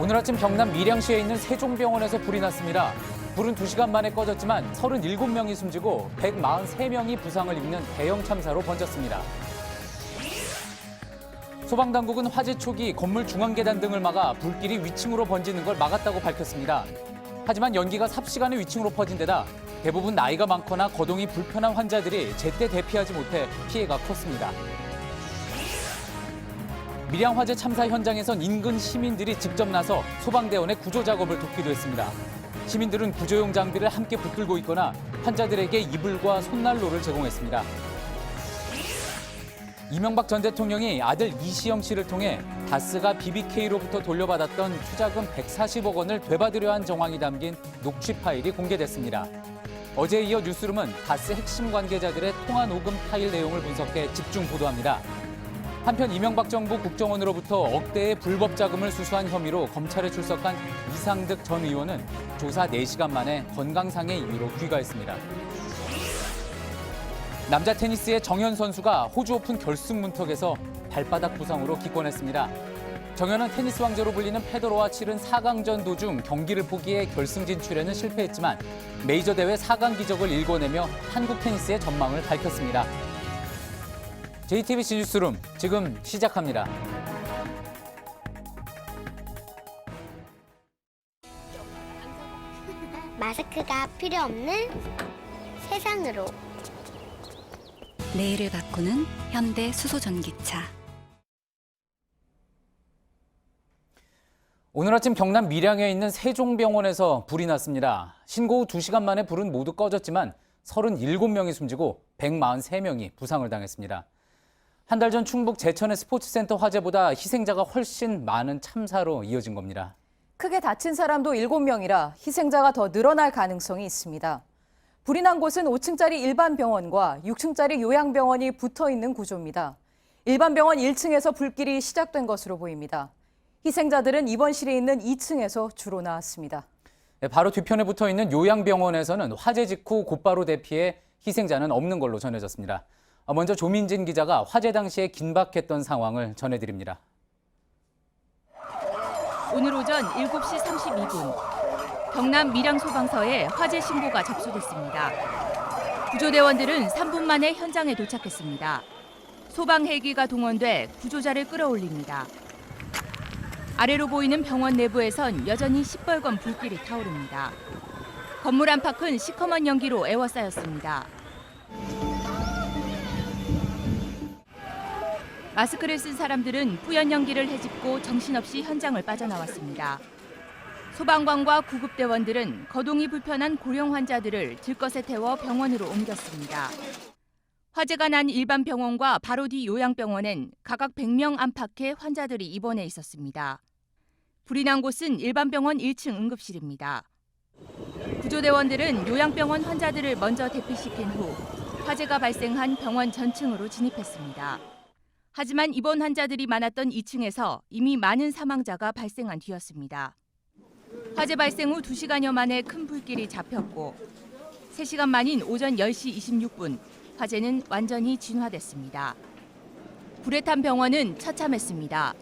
오늘 아침 경남 밀양시에 있는 세종병원에서 불이 났습니다. 불은 2시간 만에 꺼졌지만 37명이 숨지고 143명이 부상을 입는 대형 참사로 번졌습니다. 소방당국은 화재 초기 건물 중앙계단 등을 막아 불길이 위층으로 번지는 걸 막았다고 밝혔습니다. 하지만 연기가 삽시간에 위층으로 퍼진 데다 대부분 나이가 많거나 거동이 불편한 환자들이 제때 대피하지 못해 피해가 컸습니다. 밀양 화재 참사 현장에선 인근 시민들이 직접 나서 소방대원의 구조 작업을 돕기도 했습니다. 시민들은 구조용 장비를 함께 붙들고 있거나 환자들에게 이불과 손난로를 제공했습니다. 이명박 전 대통령이 아들 이시영 씨를 통해 다스가 BBK로부터 돌려받았던 투자금 140억 원을 되받으려 한 정황이 담긴 녹취 파일이 공개됐습니다. 어제에 이어 뉴스룸은 다스 핵심 관계자들의 통화 녹음 파일 내용을 분석해 집중 보도합니다. 한편 이명박 정부 국정원으로부터 억대의 불법 자금을 수수한 혐의로 검찰에 출석한 이상득 전 의원은 조사 4시간 만에 건강상의 이유로 귀가했습니다. 남자 테니스의 정현 선수가 호주 오픈 결승 문턱에서 발바닥 부상으로 기권했습니다. 정현은 테니스 왕자로 불리는 페더러와 치른 4강전 도중 경기를 포기해 결승 진출에는 실패했지만 메이저 대회 4강 기적을 일궈내며 한국 테니스의 전망을 밝혔습니다. JTBC 뉴스룸 지금 시작합니다. 마스크가 필요 없는 세상으로. 내일을 바꾸는 현대 수소전기차. 오늘 아침 경남 밀양에 있는 세종병원에서 불이 났습니다. 신고 후 2시간 만에 불은 모두 꺼졌지만 37명이 숨지고 143명이 부상을 당했습니다. 한 달 전 충북 제천의 스포츠센터 화재보다 희생자가 훨씬 많은 참사로 이어진 겁니다. 크게 다친 사람도 7명이라 희생자가 더 늘어날 가능성이 있습니다. 불이 난 곳은 5층짜리 일반 병원과 6층짜리 요양병원이 붙어 있는 구조입니다. 일반 병원 1층에서 불길이 시작된 것으로 보입니다. 희생자들은 입원실에 있는 2층에서 주로 나왔습니다. 바로 뒤편에 붙어 있는 요양병원에서는 화재 직후 곧바로 대피해 희생자는 없는 걸로 전해졌습니다. 먼저 조민진 기자가 화재 당시에 긴박했던 상황을 전해드립니다. 오늘 오전 7시 32분, 경남 밀양소방서에 화재 신고가 접수됐습니다. 구조대원들은 3분 만에 현장에 도착했습니다. 소방 헬기가 동원돼 구조자를 끌어올립니다. 아래로 보이는 병원 내부에선 여전히 시뻘건 불길이 타오릅니다. 건물 안팎은 시커먼 연기로 에워싸였습니다. 마스크를 쓴 사람들은 뿌연 연기를 헤집고 정신없이 현장을 빠져나왔습니다. 소방관과 구급대원들은 거동이 불편한 고령 환자들을 들것에 태워 병원으로 옮겼습니다. 화재가 난 일반 병원과 바로 뒤 요양병원엔 각각 100명 안팎의 환자들이 입원해 있었습니다. 불이 난 곳은 일반 병원 1층 응급실입니다. 구조대원들은 요양병원 환자들을 먼저 대피시킨 후 화재가 발생한 병원 전층으로 진입했습니다. 하지만 입원 환자들이 많았던 2층에서 이미 많은 사망자가 발생한 뒤였습니다. 화재 발생 후 2시간여 만에 큰 불길이 잡혔고 3시간 만인 오전 10시 26분 화재는 완전히 진화됐습니다. 불에 탄 병원은 처참했습니다.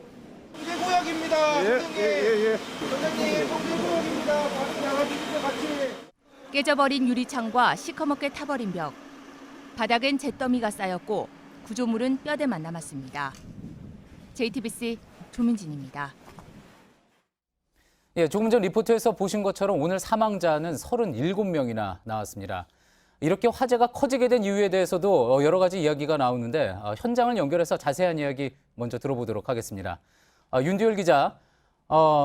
구역입니다. 예. 선생님, 구역입니다. 나가주시죠, 같이. 깨져버린 유리창과 시커멓게 타버린 벽. 바닥엔 잿더미가 쌓였고 구조물은 뼈대만 남았습니다. JTBC 조민진입니다. 조금 전 리포트에서 보신 것처럼 오늘 사망자는 37명이나 나왔습니다. 이렇게 화재가 커지게 된 이유에 대해서도 여러 가지 이야기가 나오는데 현장을 연결해서 자세한 이야기 먼저 들어보도록 하겠습니다. 윤두열 기자,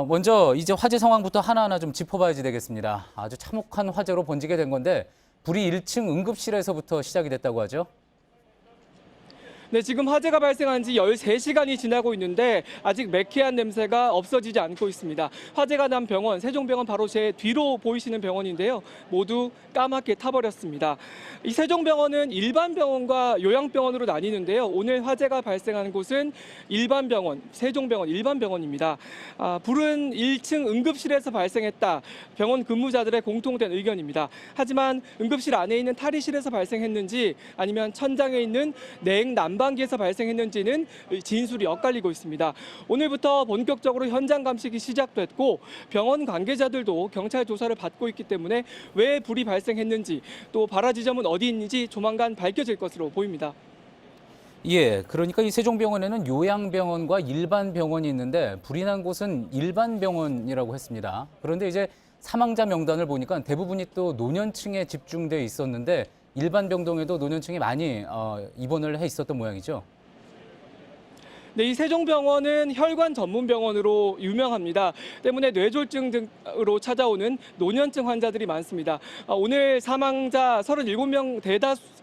먼저 이제 화재 상황부터 하나하나 좀 짚어봐야지 되겠습니다. 아주 참혹한 화재로 번지게 된 건데 불이 1층 응급실에서부터 시작이 됐다고 하죠? 네, 지금 화재가 발생한 지 13시간이 지나고 있는데 아직 매캐한 냄새가 없어지지 않고 있습니다. 화재가 난 병원, 세종병원 바로 제 뒤로 보이시는 병원인데요. 모두 까맣게 타버렸습니다. 이 세종병원은 일반 병원과 요양병원으로 나뉘는데요. 오늘 화재가 발생한 곳은 일반 병원, 세종병원 일반 병원입니다. 불은 1층 응급실에서 발생했다. 병원 근무자들의 공통된 의견입니다. 하지만 응급실 안에 있는 탈의실에서 발생했는지 아니면 천장에 있는 내액 난방 전반기에서 발생했는지는 진술이 엇갈리고 있습니다. 오늘부터 본격적으로 현장 감식이 시작됐고 병원 관계자들도 경찰 조사를 받고 있기 때문에 왜 불이 발생했는지 또 발화 지점은 어디 있는지 조만간 밝혀질 것으로 보입니다. 예, 그러니까 이 세종병원에는 요양병원과 일반 병원이 있는데 불이 난 곳은 일반 병원이라고 했습니다. 그런데 이제 사망자 명단을 보니까 대부분이 또 노년층에 집중돼 있었는데 일반 병동에도 노년층이 많이 입원을 해 있었던 모양이죠. 네, 이 세종병원은 혈관 전문 병원으로 유명합니다. 때문에 뇌졸중 등으로 찾아오는 노년층 환자들이 많습니다. 오늘 사망자 37명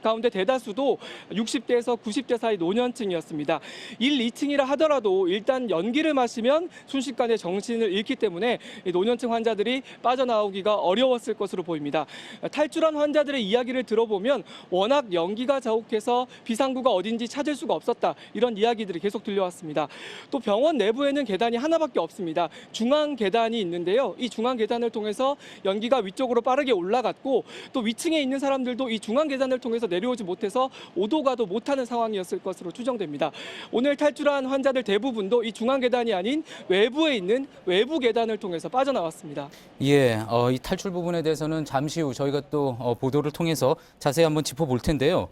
가운데 대다수도 60대에서 90대 사이 노년층이었습니다. 1, 2층이라 하더라도 일단 연기를 마시면 순식간에 정신을 잃기 때문에 노년층 환자들이 빠져나오기가 어려웠을 것으로 보입니다. 탈출한 환자들의 이야기를 들어보면 워낙 연기가 자욱해서 비상구가 어딘지 찾을 수가 없었다. 이런 이야기들이 계속 들려왔습니다. 또 병원 내부에는 계단이 하나밖에 없습니다. 중앙 계단이 있는데요. 이 중앙 계단을 통해서 연기가 위쪽으로 빠르게 올라갔고 또 위층에 있는 사람들도 이 중앙 계단을 통해서 내려오지 못해서 오도 가도 못하는 상황이었을 것으로 추정됩니다. 오늘 탈출한 환자들 대부분도 이 중앙 계단이 아닌 외부에 있는 외부 계단을 통해서 빠져나왔습니다. 예, 이 탈출 부분에 대해서는 잠시 후 저희가 또 보도를 통해서 자세히 한번 짚어볼 텐데요.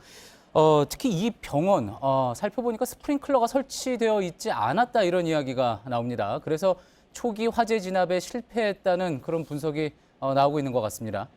특히 이 병원 살펴보니까 스프링클러가 설치되어 있지 않았다 이런 이야기가 나옵니다. 그래서 초기 화재 진압에 실패했다는 그런 분석이 나오고 있는 것 같습니다.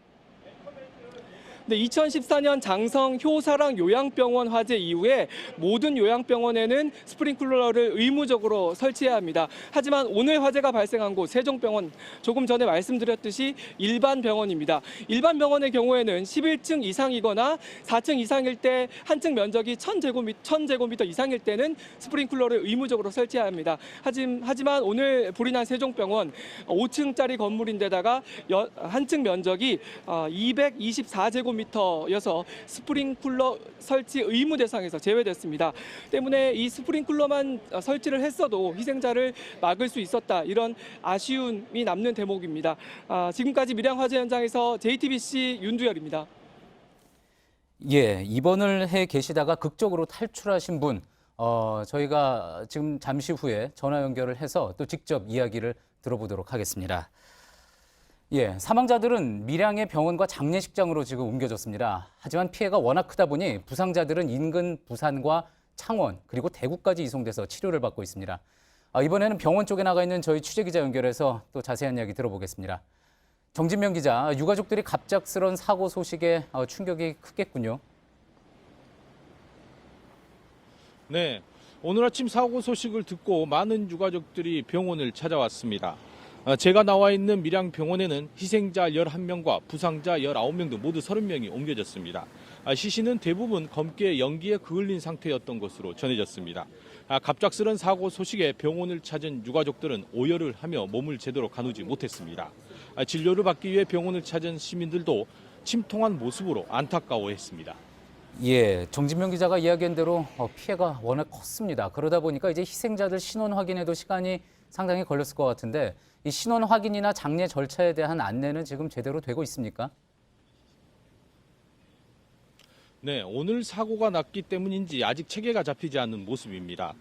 네, 2014년 장성 효사랑 요양병원 화재 이후에 모든 요양병원에는 스프링클러를 의무적으로 설치해야 합니다. 하지만 오늘 화재가 발생한 곳 세종병원 조금 전에 말씀드렸듯이 일반 병원입니다. 일반 병원의 경우에는 11층 이상이거나 4층 이상일 때 한 층 면적이 1000제곱미터 이상일 때는 스프링클러를 의무적으로 설치해야 합니다. 하지만 오늘 불이 난 세종병원 5층짜리 건물인데다가 한 층 면적이 224제곱미터여서 스프링클러 설치 의무 대상에서 제외됐습니다. 때문에 이 스프링클러만 설치를 했어도 희생자를 막을 수 있었다. 이런 아쉬움이 남는 대목입니다. 지금까지 밀양 화재 현장에서 JTBC 윤두열입니다. 예, 입원을 해 계시다가 극적으로 탈출하신 분, 저희가 지금 잠시 후에 전화 연결을 해서 또 직접 이야기를 들어보도록 하겠습니다. 예, 사망자들은 밀양의 병원과 장례식장으로 지금 옮겨졌습니다. 하지만 피해가 워낙 크다 보니 부상자들은 인근 부산과 창원 그리고 대구까지 이송돼서 치료를 받고 있습니다. 이번에는 병원 쪽에 나가 있는 저희 취재기자 연결해서 또 자세한 이야기 들어보겠습니다. 정진명 기자, 유가족들이 갑작스런 사고 소식에 충격이 크겠군요. 네, 오늘 아침 사고 소식을 듣고 많은 유가족들이 병원을 찾아왔습니다. 제가 나와 있는 밀양병원에는 희생자 11명과 부상자 19명 등 모두 30명이 옮겨졌습니다. 시신은 대부분 검게 연기에 그을린 상태였던 것으로 전해졌습니다. 갑작스런 사고 소식에 병원을 찾은 유가족들은 오열을 하며 몸을 제대로 가누지 못했습니다. 진료를 받기 위해 병원을 찾은 시민들도 침통한 모습으로 안타까워했습니다. 예, 정진명 기자가 이야기한 대로 피해가 워낙 컸습니다. 그러다 보니까 이제 희생자들 신원 확인에도 시간이 상당히 걸렸을 것 같은데 이 신원 확인이나 장례 절차에 대한 안내는 지금 제대로 되고 있습니까? 네, 오늘 사고가 났기 때문인지 아직 체계가 잡히지 않는 모습입니다.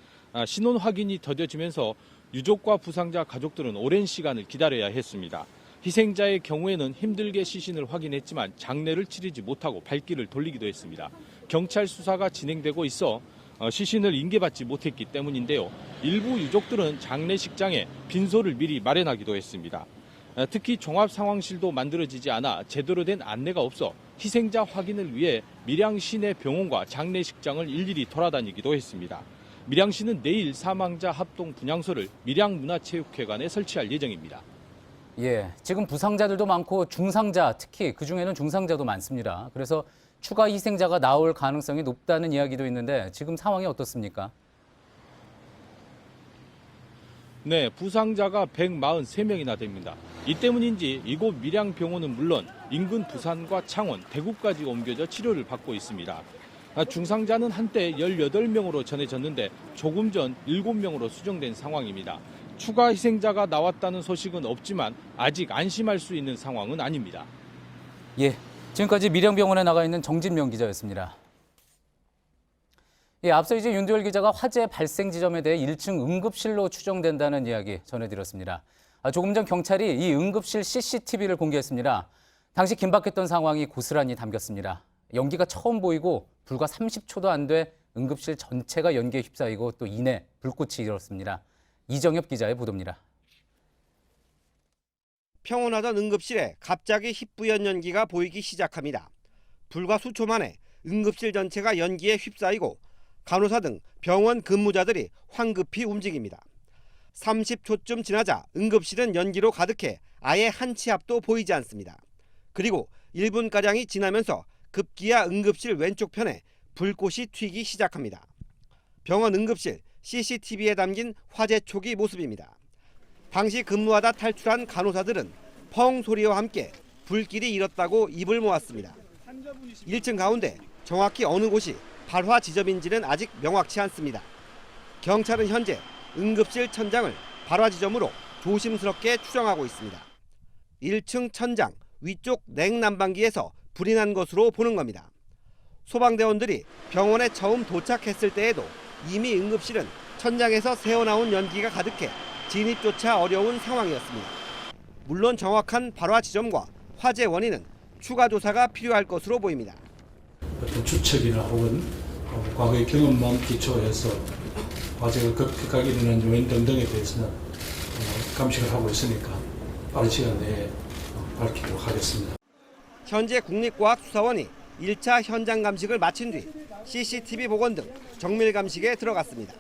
신원 확인이 더뎌지면서 유족과 부상자 가족들은 오랜 시간을 기다려야 했습니다. 희생자의 경우에는 힘들게 시신을 확인했지만 장례를 치르지 못하고 발길을 돌리기도 했습니다. 경찰 수사가 진행되고 있어 시신을 인계받지 못했기 때문인데요. 일부 유족들은 장례식장에 빈소를 미리 마련하기도 했습니다. 특히 종합상황실도 만들어지지 않아 제대로 된 안내가 없어 희생자 확인을 위해 밀양시내 병원과 장례식장을 일일이 돌아다니기도 했습니다. 밀양시는 내일 사망자 합동 분향소를 밀양문화체육회관에 설치할 예정입니다. 예, 지금 부상자들도 많고 중상자, 특히 그중에는 중상자도 많습니다. 그래서 추가 희생자가 나올 가능성이 높다는 이야기도 있는데 지금 상황이 어떻습니까? 네, 부상자가 143명이나 됩니다. 이 때문인지 이곳 밀양병원은 물론 인근 부산과 창원, 대구까지 옮겨져 치료를 받고 있습니다. 중상자는 한때 18명으로 전해졌는데 조금 전 7명으로 수정된 상황입니다. 추가 희생자가 나왔다는 소식은 없지만 아직 안심할 수 있는 상황은 아닙니다. 예, 지금까지 밀양병원에 나가 있는 정진명 기자였습니다. 예, 앞서 이제 윤도열 기자가 화재 발생 지점에 대해 1층 응급실로 추정된다는 이야기 전해드렸습니다. 조금 전 경찰이 이 응급실 CCTV를 공개했습니다. 당시 긴박했던 상황이 고스란히 담겼습니다. 연기가 처음 보이고 불과 30초도 안 돼 응급실 전체가 연기에 휩싸이고 또 이내 불꽃이 일었습니다. 이정엽 기자의 보도입니다. 평온하던 응급실에 갑자기 희뿌연 연기가 보이기 시작합니다. 불과 수초 만에 응급실 전체가 연기에 휩싸이고 간호사 등 병원 근무자들이 황급히 움직입니다. 30초쯤 지나자 응급실은 연기로 가득해 아예 한 치 앞도 보이지 않습니다. 그리고 1분가량이 지나면서 급기야 응급실 왼쪽 편에 불꽃이 튀기 시작합니다. 병원 응급실 CCTV에 담긴 화재 초기 모습입니다. 당시 근무하다 탈출한 간호사들은 펑 소리와 함께 불길이 일었다고 입을 모았습니다. 1층 가운데 정확히 어느 곳이 발화 지점인지는 아직 명확치 않습니다. 경찰은 현재 응급실 천장을 발화 지점으로 조심스럽게 추정하고 있습니다. 1층 천장 위쪽 냉난방기에서 불이 난 것으로 보는 겁니다. 소방대원들이 병원에 처음 도착했을 때에도 이미 응급실은 천장에서 새어나온 연기가 가득해 진입조차 어려운 상황이었습니다. 물론 정확한 발화 지점과 화재 원인은 추가 조사가 필요할 것으로 보입니다. 어떤 추측이나 혹은 과거의 경험만 기초해서 화재가 급격하게 일어난 요인 등등에 대해서는 감식을 하고 있으니까 빠른 시간 내에 밝히도록 하겠습니다. 현재 국립과학수사원이 1차 현장 감식을 마친 뒤 CCTV 복원 등 정밀 감식에 들어갔습니다.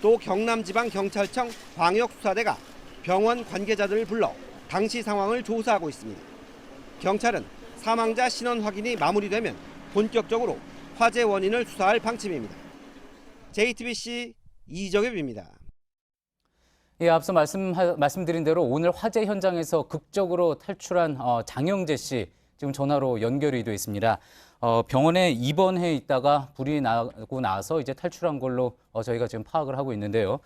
또 경남지방경찰청 광역수사대가 병원 관계자들을 불러 당시 상황을 조사하고 있습니다. 경찰은 사망자 신원 확인이 마무리되면 본격적으로 화재 원인을 수사할 방침입니다. JTBC 이정엽입니다. 예, 앞서 말씀드린 대로 오늘 화재 현장에서 극적으로 탈출한 장영재 씨 지금 전화로 연결이 되어 있습니다. 병원에 입원해 있다가 불이 나고 나서 이제 탈출한 걸로 저희가 지금 파악을 하고 있는데요.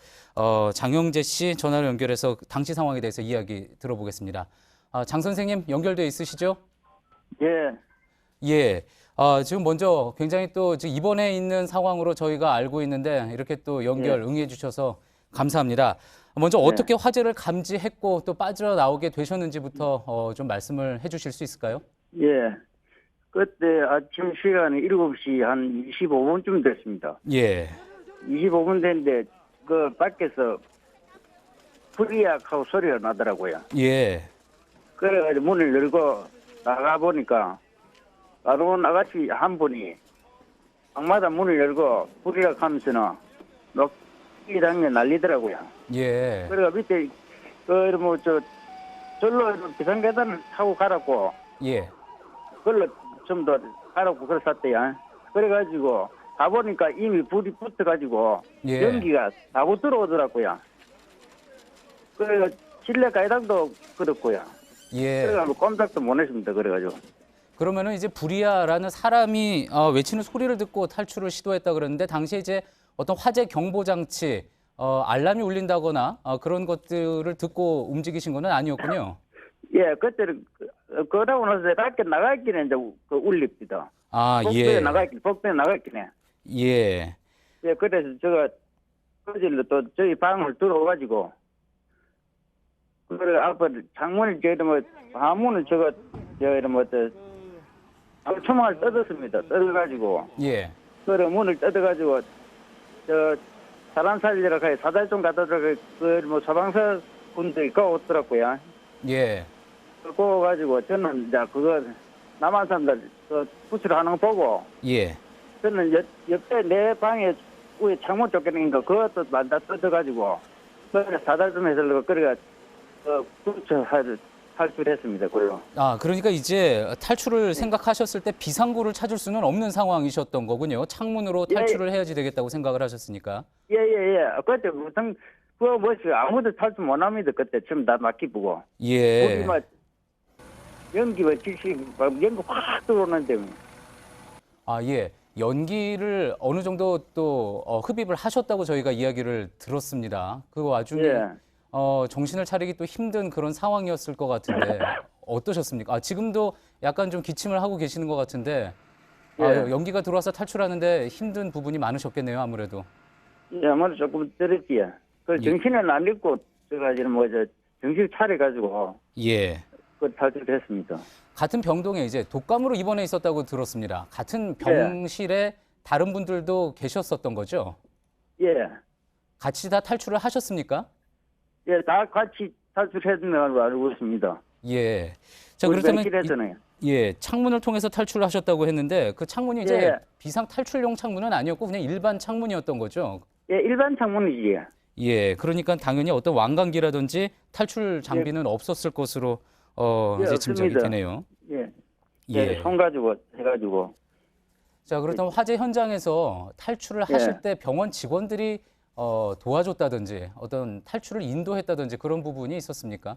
장영재 씨 전화로 연결해서 당시 상황에 대해서 이야기 들어보겠습니다. 장 선생님 연결돼 있으시죠? 예. 예. 지금 먼저 굉장히 또 지금 입원해 있는 상황으로 저희가 알고 있는데 이렇게 또 연결 응해 주셔서 감사합니다. 먼저 어떻게 화재를 감지했고 또 빠져나오게 되셨는지부터 좀 말씀을 해주실 수 있을까요? 예. 그때 아침 시간이 7시 한 25분쯤 됐습니다. 예. 25분 됐는데 그 밖에서 불이약하고 소리가 나더라고요. 예. 그래가지고 문을 열고 나가보니까 나온 아가씨 한 분이 방마다 문을 열고 불이약 하면서는 막 이당에 난리더라고요. 예. 그래가 밑에 절로 비상계단을 타고 가라고 예. 그걸로 좀 더 가라고 그랬었대요. 그래가지고 가보니까 이미 불이 붙어가지고 예. 연기가 다고 들어오더라고요. 그래가 실내 가이당도 그렇고요. 예. 그래가지고 꼼짝도 못 했습니다. 그래가지고. 그러면은 이제 불이야라는 사람이 외치는 소리를 듣고 탈출을 시도했다 그러는데 당시에 이제 어떤 화재 경보 장치, 알람이 울린다거나 그런 것들을 듣고 움직이신 건 아니었군요. 예, 그때는 그러고 나서 밖에 나가있긴 이제 울립니다. 아, 복도에 예. 나가있긴 해. 예. 예, 그래서 제가 거질로 또 저희 방을 들어와가지고 그래 앞에 창문을 화문을 초막을 뜯었습니다. 뜯어가지고 예. 그래 문을 뜯어가지고 사람 살리러 가요. 사달 좀 갖다 들어가 소방서 분들이 거오더라고요. 예. 그거 가지고 저는 이제 그거 남한 사람들 부스를 하는 거 보고 예. 저는 옆에 내 방에 위에 창문 쫓겨낸 거 그것도 다 뜯어가지고 그래 사달 좀 해서 그래가 부스 탈출했습니다. 그걸로. 그러니까 이제 탈출을 생각하셨을 때 비상구를 찾을 수는 없는 상황이셨던 거군요. 창문으로 탈출을 해야지 되겠다고 생각을 하셨으니까. 예예예. 그때 무슨 아무도 탈출 못합니다. 그때 지금 다 막히고. 예. 연기가 연기 확 들어오는데. 예. 연기를 어느 정도 또 흡입을 하셨다고 저희가 이야기를 들었습니다. 그 와중에 정신을 차리기 또 힘든 그런 상황이었을 것 같은데 어떠셨습니까? 지금도 약간 좀 기침을 하고 계시는 것 같은데. 예. 연기가 들어와서 탈출하는데 힘든 부분이 많으셨겠네요, 아무래도. 예, 아무래도 조금 떨었지요. 그 예. 정신을 안 잃고 저가지는 정신 차려가지고 예. 그 탈출했습니다. 같은 병동에 이제 독감으로 입원해 있었다고 들었습니다. 같은 병실에 다른 분들도 계셨었던 거죠? 예, 같이 다 탈출을 하셨습니까? 예, 다 같이 탈출했는 걸로 알고 있습니다. 예. 자, 우리 그렇다면 병실에서는. 예, 창문을 통해서 탈출을 하셨다고 했는데 그 창문이 이제 예. 비상 탈출용 창문은 아니었고 그냥 일반 창문이었던 거죠? 예, 일반 창문이지. 예, 그러니까 당연히 어떤 왕관기라든지 탈출 장비는 없었을 것으로 예, 이제 짐작이 없습니다. 되네요. 예, 예. 예, 손 가지고 해가지고. 자, 그렇다면 화재 현장에서 탈출을 하실 때 병원 직원들이 도와줬다든지 어떤 탈출을 인도했다든지 그런 부분이 있었습니까?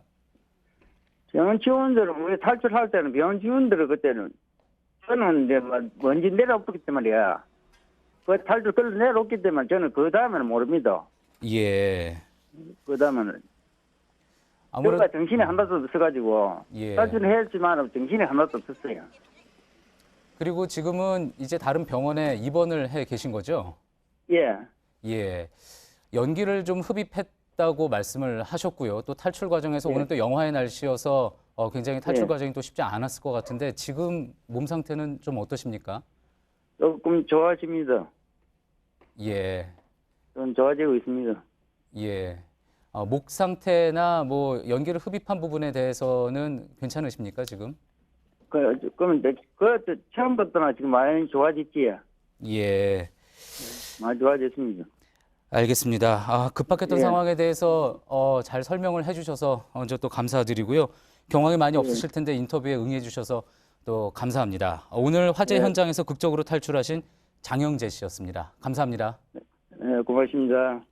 병원 지원들은 우리 탈출할 때는 병원 지원들은 그때는 저는 이제 먼지 내려오기 때문이야. 그 탈출 끌 내려오기 때문에 저는 그 다음에는 모릅니다. 예. 그 다음에는 아무래도 저가 정신이 하나도 없어가지고 예. 탈출했지만 정신이 하나도 없었어요. 그리고 지금은 이제 다른 병원에 입원을 해 계신 거죠? 예, 예. 연기를 좀 흡입했다고 말씀을 하셨고요. 또 탈출 과정에서 예. 오늘 또 영하의 날씨여서 굉장히 탈출 예. 과정이 또 쉽지 않았을 것 같은데 지금 몸 상태는 좀 어떠십니까? 조금 좋아집니다. 예. 좀 좋아지고 있습니다. 예. 목 상태나 뭐 연기를 흡입한 부분에 대해서는 괜찮으십니까, 지금? 그러면 처음부터나 지금 많이 좋아졌지. 예. 많이 좋아졌습니다. 알겠습니다. 급박했던 예. 상황에 대해서 잘 설명을 해주셔서 먼저 또 감사드리고요. 경황이 많이 없으실 텐데 인터뷰에 응해주셔서 또 감사합니다. 오늘 화재 현장에서 극적으로 탈출하신 장영재 씨였습니다. 감사합니다. 네, 고맙습니다.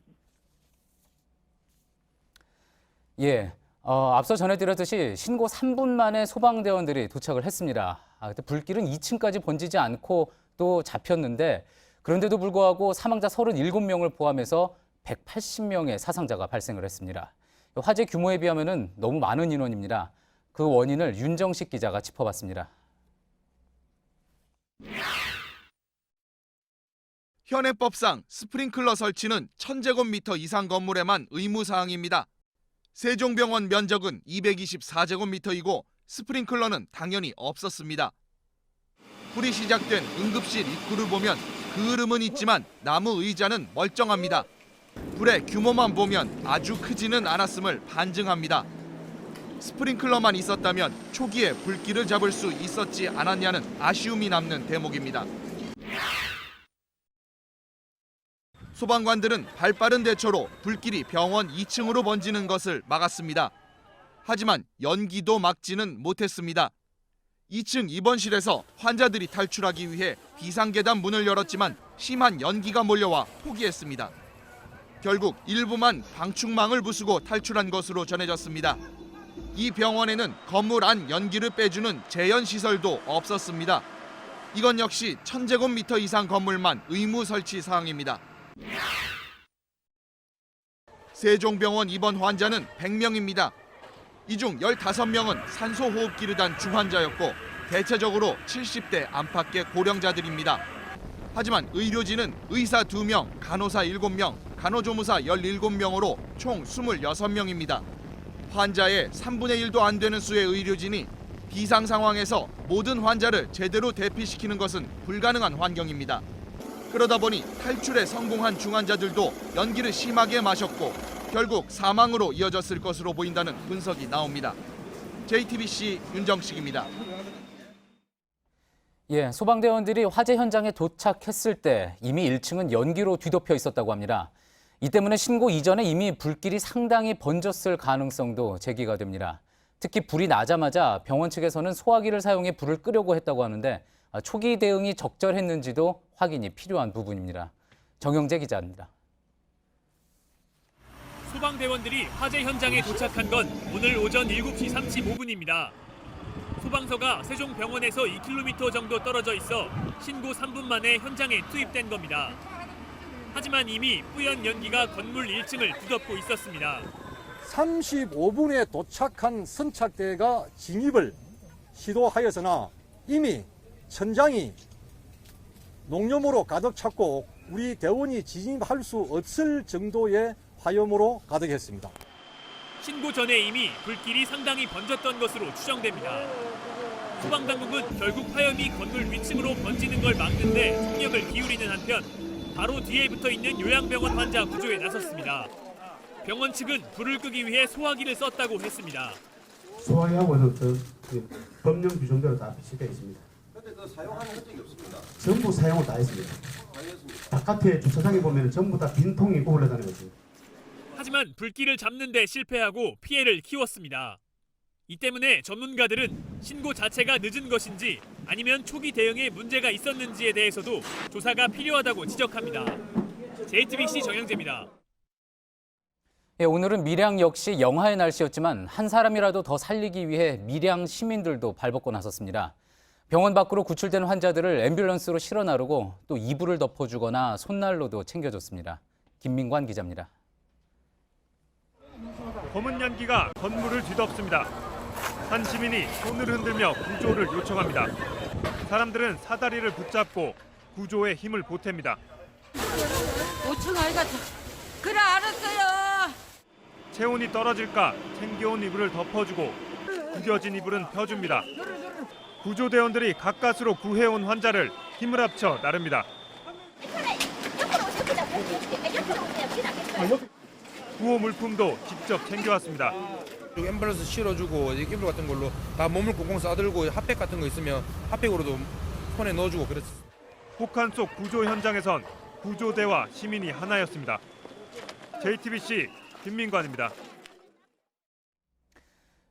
예. 앞서 전해드렸듯이 신고 3분 만에 소방대원들이 도착을 했습니다. 그때 불길은 2층까지 번지지 않고 또 잡혔는데 그런데도 불구하고 사망자 37명을 포함해서 180명의 사상자가 발생을 했습니다. 화재 규모에 비하면 너무 많은 인원입니다. 그 원인을 윤정식 기자가 짚어봤습니다. 현행법상 스프링클러 설치는 1000제곱미터 이상 건물에만 의무사항입니다. 세종병원 면적은 224제곱미터이고 스프링클러는 당연히 없었습니다. 불이 시작된 응급실 입구를 보면 그 흐름은 있지만 나무 의자는 멀쩡합니다. 불의 규모만 보면 아주 크지는 않았음을 반증합니다. 스프링클러만 있었다면 초기에 불길을 잡을 수 있었지 않았냐는 아쉬움이 남는 대목입니다. 소방관들은 발빠른 대처로 불길이 병원 2층으로 번지는 것을 막았습니다. 하지만 연기도 막지는 못했습니다. 2층 입원실에서 환자들이 탈출하기 위해 비상계단 문을 열었지만 심한 연기가 몰려와 포기했습니다. 결국 일부만 방충망을 부수고 탈출한 것으로 전해졌습니다. 이 병원에는 건물 안 연기를 빼주는 제연시설도 없었습니다. 이건 역시 1000제곱미터 이상 건물만 의무 설치 사항입니다. 세종병원 입원 환자는 100명입니다. 이 중 15명은 산소호흡기를 단 중환자였고 대체적으로 70대 안팎의 고령자들입니다. 하지만 의료진은 의사 2명, 간호사 7명, 간호조무사 17명으로 총 26명입니다. 환자의 3분의 1도 안 되는 수의 의료진이 비상 상황에서 모든 환자를 제대로 대피시키는 것은 불가능한 환경입니다. 그러다 보니 탈출에 성공한 중환자들도 연기를 심하게 마셨고 결국 사망으로 이어졌을 것으로 보인다는 분석이 나옵니다. JTBC 윤정식입니다. 예, 소방대원들이 화재 현장에 도착했을 때 이미 1층은 연기로 뒤덮여 있었다고 합니다. 이 때문에 신고 이전에 이미 불길이 상당히 번졌을 가능성도 제기가 됩니다. 특히 불이 나자마자 병원 측에서는 소화기를 사용해 불을 끄려고 했다고 하는데 초기 대응이 적절했는지도 확인이 필요한 부분입니다. 정영재 기자입니다. 소방대원들이 화재 현장에 도착한 건 오늘 오전 7시 35분입니다. 소방서가 세종병원에서 2km 정도 떨어져 있어 신고 3분 만에 현장에 투입된 겁니다. 하지만 이미 뿌연 연기가 건물 1층을 뒤덮고 있었습니다. 35분에 도착한 선착대가 진입을 시도하였으나 이미 천장이 농염으로 가득 찼고 우리 대원이 진입할 수 없을 정도의 화염으로 가득했습니다. 신고 전에 이미 불길이 상당히 번졌던 것으로 추정됩니다. 소방당국은 결국 화염이 건물 위층으로 번지는 걸 막는 데 총력을 기울이는 한편 바로 뒤에 붙어있는 요양병원 환자 구조에 나섰습니다. 병원 측은 불을 끄기 위해 소화기를 썼다고 했습니다. 소화기하고는 법령 규정대로 다 비치되어 있습니다. 그런데 그 사용하는 흔적이 없습니다. 전부 사용을 다 했습니다. 바깥에 주차장에 보면 전부 다 빈 통이 오르다는 거죠. 하지만 불길을 잡는 데 실패하고 피해를 키웠습니다. 이 때문에 전문가들은 신고 자체가 늦은 것인지 아니면 초기 대응에 문제가 있었는지에 대해서도 조사가 필요하다고 지적합니다. JTBC 정영재입니다. 예, 오늘은 밀양 역시 영하의 날씨였지만 한 사람이라도 더 살리기 위해 밀양 시민들도 발벗고 나섰습니다. 병원 밖으로 구출된 환자들을 앰뷸런스로 실어 나르고 또 이불을 덮어주거나 손난로도 챙겨줬습니다. 김민관 기자입니다. 검은 연기가 건물을 뒤덮습니다. 한 시민이 손을 흔들며 구조를 요청합니다. 사람들은 사다리를 붙잡고 구조에 힘을 보탭니다. 5층 아이가 그래 알았어요. 체온이 떨어질까 챙겨온 이불을 덮어주고 구겨진 이불은 펴줍니다. 구조대원들이 가까스로 구해온 환자를 힘을 합쳐 나릅니다. 구호 물품도 직접 챙겨왔습니다. 앰뷸런스 실어주고 이불 같은 걸로 다 몸을 꽁꽁 싸들고 핫팩 같은 거 있으면 핫팩으로도 손에 넣어주고 그랬어요. 폭탄 속 구조 현장에선 구조대와 시민이 하나였습니다. JTBC 김민관입니다.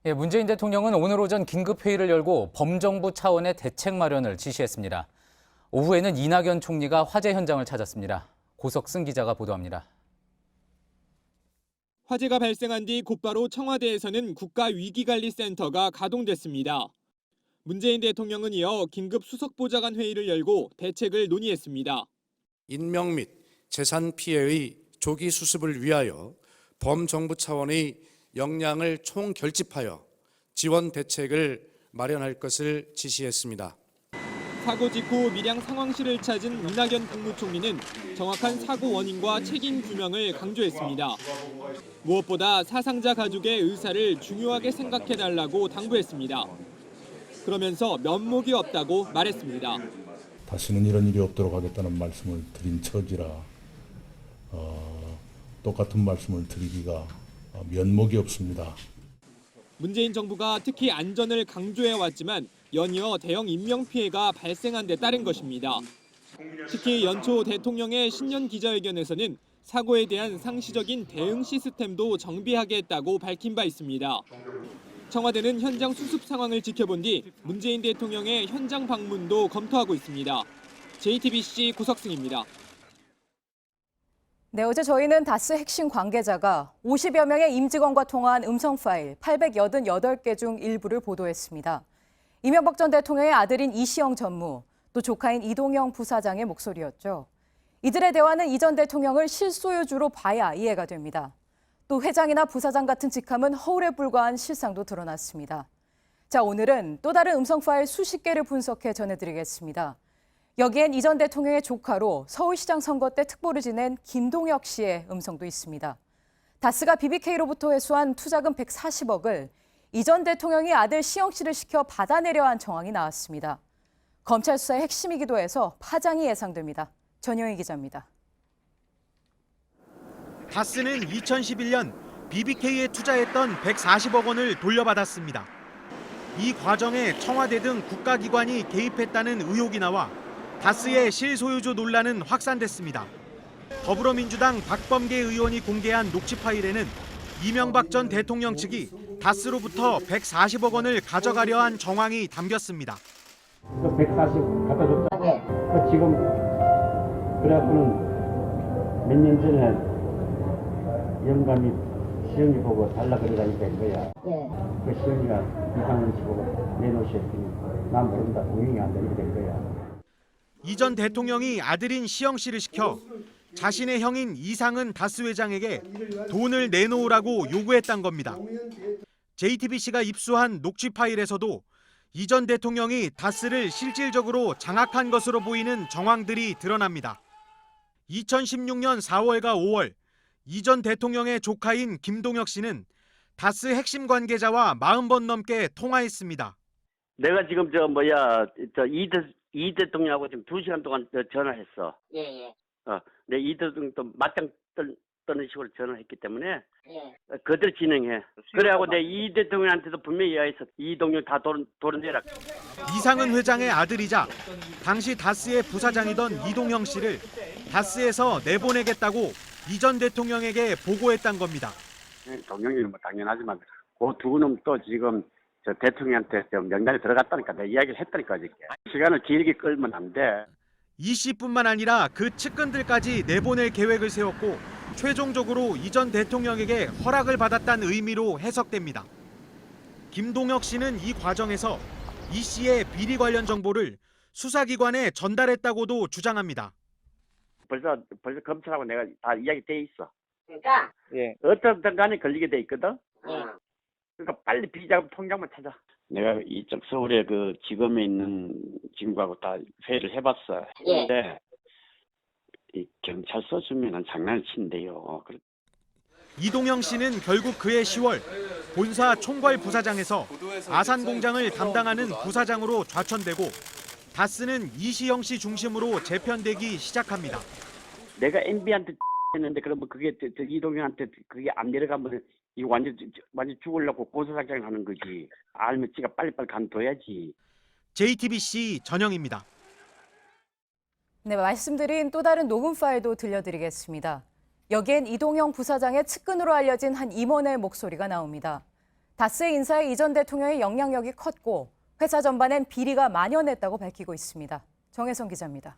예, 문재인 대통령은 오늘 오전 긴급회의를 열고 범정부 차원의 대책 마련을 지시했습니다. 오후에는 이낙연 총리가 화재 현장을 찾았습니다. 고석승 기자가 보도합니다. 화재가 발생한 뒤 곧바로 청와대에서는 국가위기관리센터가 가동됐습니다. 문재인 대통령은 이어 긴급 수석보좌관 회의를 열고 대책을 논의했습니다. 인명 및 재산 피해의 조기 수습을 위하여 범정부 차원의 역량을 총결집하여 지원 대책을 마련할 것을 지시했습니다. 사고 직후 밀양 상황실을 찾은 이낙연 국무총리는 정확한 사고 원인과 책임 규명을 강조했습니다. 무엇보다 사상자 가족의 의사를 중요하게 생각해달라고 당부했습니다. 그러면서 면목이 없다고 말했습니다. 다시는 이런 일이 없도록 하겠다는 말씀을 드린 처지라 똑같은 말씀을 드리기가 면목이 없습니다. 문재인 정부가 특히 안전을 강조해왔지만 연이어 대형 인명피해가 발생한 데 따른 것입니다. 특히 연초 대통령의 신년 기자회견에서는 사고에 대한 상시적인 대응 시스템도 정비하겠다고 밝힌 바 있습니다. 청와대는 현장 수습 상황을 지켜본 뒤 문재인 대통령의 현장 방문도 검토하고 있습니다. JTBC 고석승입니다. 네, 어제 저희는 다스 핵심 관계자가 50여 명의 임직원과 통화한 음성 파일 888개 중 일부를 보도했습니다. 이명박 전 대통령의 아들인 이시영 전무, 또 조카인 이동영 부사장의 목소리였죠. 이들의 대화는 이 전 대통령을 실소유주로 봐야 이해가 됩니다. 또 회장이나 부사장 같은 직함은 허울에 불과한 실상도 드러났습니다. 자, 오늘은 또 다른 음성 파일 수십 개를 분석해 전해드리겠습니다. 여기엔 이 전 대통령의 조카로 서울시장 선거 때 특보를 지낸 김동혁 씨의 음성도 있습니다. 다스가 BBK로부터 회수한 투자금 140억을 이 전 대통령이 아들 시영 씨를 시켜 받아내려 한 정황이 나왔습니다. 검찰 수사의 핵심이기도 해서 파장이 예상됩니다. 전영희 기자입니다. 다스는 2011년 BBK에 투자했던 140억 원을 돌려받았습니다. 이 과정에 청와대 등 국가기관이 개입했다는 의혹이 나와 다스의 실소유주 논란은 확산됐습니다. 더불어민주당 박범계 의원이 공개한 녹취 파일에는 이명박 전 대통령 측이 다스로부터 140억 원을 가져가려 한 정황이 담겼습니다. 140 갖다 줬다. 지금 그래갖고는 몇 년 전에 영감이 시영이 보고 달라 그러다니까 이거야. 그 시영이가 이상한 식으로 내놓으셨더니 난 모른다, 동행이 안 되는 된 거야. 이 전 대통령이 아들인 시영 씨를 시켜 자신의 형인 이상은 다스 회장에게 돈을 내놓으라고 요구했던 겁니다. JTBC가 입수한 녹취 파일에서도 이 전 대통령이 다스를 실질적으로 장악한 것으로 보이는 정황들이 드러납니다. 2016년 4월과 5월 이 전 대통령의 조카인 김동혁 씨는 다스 핵심 관계자와 40번 넘게 통화했습니다. 내가 지금 이 대통령하고 지금 2시간 동안 전화했어. 예. 내 이 대통령도 맞짱 떠는 식으로 전화했기 때문에 예. 그대로 진행해. 그래하고 내 이 대통령한테도 분명히 이야기했어. 이 동료 다 도른내라. 이상은 회장의 아들이자 당시 다스의 부사장이던 이동형 씨를 다스에서 내보내겠다고 이 전 대통령에게 보고했단 겁니다. 동영이는 뭐 당연하지만 그 두 놈 또 지금 저 대통령한테 좀 명단에 들어갔다니까 내가 이야기를 했다니까 어저께. 시간을 길게 끌면 안 돼. 이 씨뿐만 아니라 그 측근들까지 내보낼 계획을 세웠고 최종적으로 이 전 대통령에게 허락을 받았다는 의미로 해석됩니다. 김동혁 씨는 이 과정에서 이 씨의 비리 관련 정보를 수사기관에 전달했다고도 주장합니다. 벌써 검찰하고 내가 다 이야기 돼 있어. 그러니까 예. 어떻든 간에 걸리게 돼 있거든. 그러니까 빨리 비자금 통장만 찾아. 내가 이쪽 서울에 그 지검에 있는 친구하고 다 회의를 해봤어. 근데 이 경찰서 주면은 장난을 치는데요. 이동형 씨는 결국 그해 10월 본사 총괄 부사장에서 아산 공장을 담당하는 부사장으로 좌천되고 다스는 이시영 씨 중심으로 재편되기 시작합니다. 내가 MB한테 했는데 그러면 그게 이동형한테 그게 안 내려가면 이 완전 죽으려고 고소장장을 하는 거지. 알면 지가 빨리빨리 간둬야지. JTBC 전영입니다. 네, 말씀드린 또 다른 녹음 파일도 들려드리겠습니다. 여기엔 이동형 부사장의 측근으로 알려진 한 임원의 목소리가 나옵니다. 다스의 인사에 이 전 대통령의 영향력이 컸고 회사 전반엔 비리가 만연했다고 밝히고 있습니다. 정혜성 기자입니다.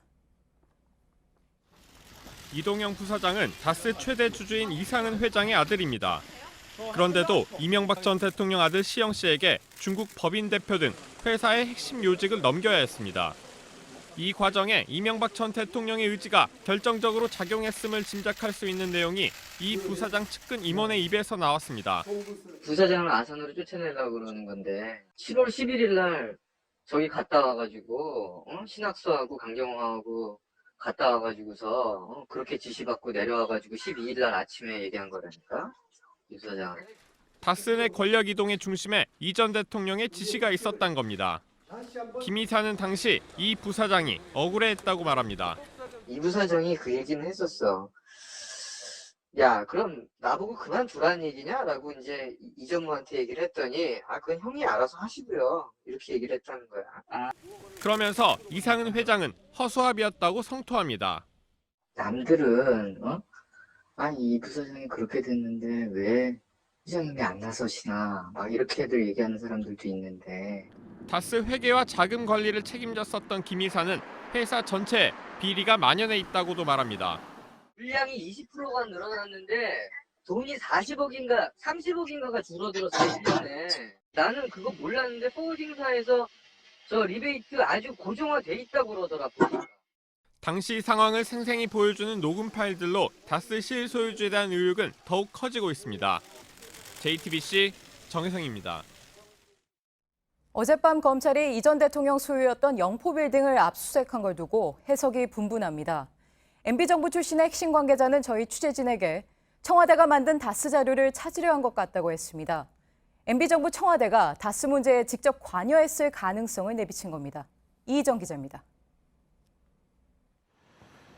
이동형 부사장은 다스 최대 주주인 이상은 회장의 아들입니다. 그런데도 이명박 전 대통령 아들 시영 씨에게 중국 법인 대표 등 회사의 핵심 요직을 넘겨야 했습니다. 이 과정에 이명박 전 대통령의 의지가 결정적으로 작용했음을 짐작할 수 있는 내용이 이 부사장 측근 임원의 입에서 나왔습니다. 부사장을 아산으로 쫓아내려고 그러는 건데 7월 11일 날 저기 갔다 와가지고 신학수하고 강경화하고 갔다 와가지고서 그렇게 지시받고 내려와가지고 12일 날 아침에 얘기한 거라니까 이 부사장. 다스 내 권력 이동의 중심에 이 전 대통령의 지시가 있었단 겁니다. 김 이사는 당시 이 부사장이 억울해했다고 말합니다. 이 부사장이 그 얘기는 했었어. 야, 그럼 나보고 그만두라는 얘기냐? 라고 이제 이전무한테 얘기를 했더니 그건 형이 알아서 하시고요. 이렇게 얘기를 했다는 거야. 그러면서 이상은 회장은 허수아비였다고 성토합니다. 남들은 이 부사장이 그렇게 됐는데 왜 회장님이 안 나서시나 막 이렇게들 얘기하는 사람들도 있는데 다스 회계와 자금 관리를 책임졌었던 김 이사는 회사 전체에 비리가 만연해 있다고도 말합니다. 물량이 20%가 늘어났는데 돈이 40억인가 30억인가가 줄어들었어요. 1년에. 나는 그거 몰랐는데 홀딩사에서 저 리베이트 아주 고정화돼 있다고 그러더라. 보니까. 당시 상황을 생생히 보여주는 녹음 파일들로 다스 실소유주에 대한 의혹은 더욱 커지고 있습니다. JTBC 정혜성입니다. 어젯밤 검찰이 이 전 대통령 소유였던 영포빌딩을 압수수색한 걸 두고 해석이 분분합니다. MB정부 출신의 핵심 관계자는 저희 취재진에게 청와대가 만든 다스 자료를 찾으려 한 것 같다고 했습니다. MB정부 청와대가 다스 문제에 직접 관여했을 가능성을 내비친 겁니다. 이희정 기자입니다.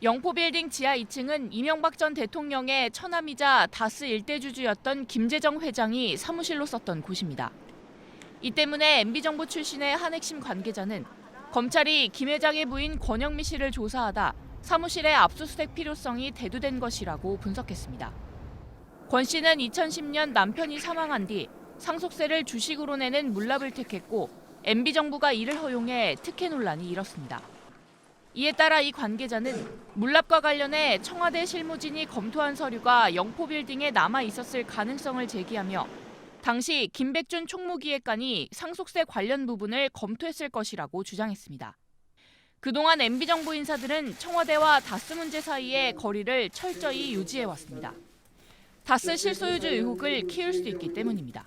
영포빌딩 지하 2층은 이명박 전 대통령의 처남이자 다스 일대 주주였던 김재정 회장이 사무실로 썼던 곳입니다. 이 때문에 MB정부 출신의 한 핵심 관계자는 검찰이 김 회장의 부인 권영미 씨를 조사하다 사무실의 압수수색 필요성이 대두된 것이라고 분석했습니다. 권 씨는 2010년 남편이 사망한 뒤 상속세를 주식으로 내는 물납을 택했고 MB정부가 이를 허용해 특혜 논란이 일었습니다. 이에 따라 이 관계자는 물납과 관련해 청와대 실무진이 검토한 서류가 영포빌딩에 남아 있었을 가능성을 제기하며 당시 김백준 총무기획관이 상속세 관련 부분을 검토했을 것이라고 주장했습니다. 그동안 MB정부 인사들은 청와대와 다스 문제 사이의 거리를 철저히 유지해왔습니다. 다스 실소유주 의혹을 키울 수 있기 때문입니다.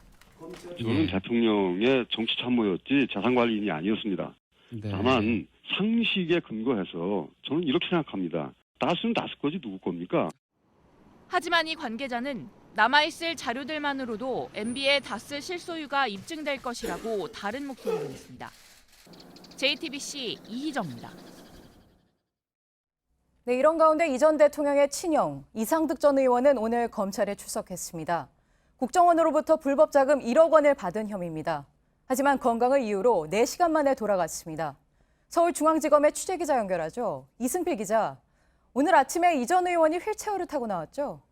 저는 대통령의 정치 참모였지 재산관리인이 아니었습니다. 다만 상식에 근거해서 저는 이렇게 생각합니다. 다스는 다스 거지 누구 겁니까? 하지만 이 관계자는 남아있을 자료들만으로도 MB의 다스 실소유가 입증될 것이라고 다른 목소리를 냈습니다. JTBC 이희정입니다. 네, 이런 가운데 이 전 대통령의 친형 이상득 전 의원은 오늘 검찰에 출석했습니다. 국정원으로부터 불법 자금 1억 원을 받은 혐의입니다. 하지만 건강을 이유로 4시간 만에 돌아갔습니다. 서울중앙지검의 취재기자 연결하죠. 이승필 기자, 오늘 아침에 이 전 의원이 휠체어를 타고 나왔죠?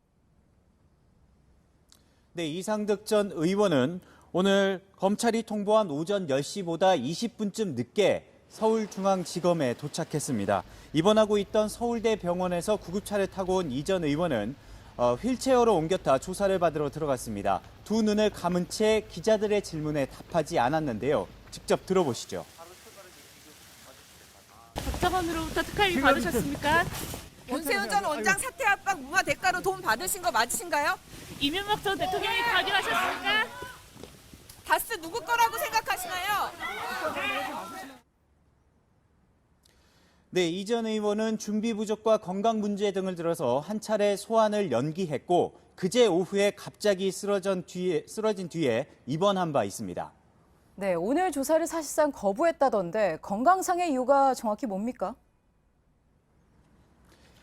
네, 이상득 전 의원은 오늘 검찰이 통보한 오전 10시보다 20분쯤 늦게 서울중앙지검에 도착했습니다. 입원하고 있던 서울대 병원에서 구급차를 타고 온 이 전 의원은 휠체어로 옮겼다 조사를 받으러 들어갔습니다. 두 눈을 감은 채 기자들의 질문에 답하지 않았는데요. 직접 들어보시죠. 법정원으로부터 특활비 받으셨습니까? 윤세윤 전 원장 사퇴 압박 무마 대가로 돈 받으신 거 맞으신가요? 이명박 전 대통령이 관여하셨습니까? 다스 누구 거라고 생각하시나요? 네, 이 전 의원은 준비 부족과 건강 문제 등을 들어서 한 차례 소환을 연기했고 그제 오후에 갑자기 쓰러진 뒤에 입원한 바 있습니다. 네, 오늘 조사를 사실상 거부했다던데 건강상의 이유가 정확히 뭡니까?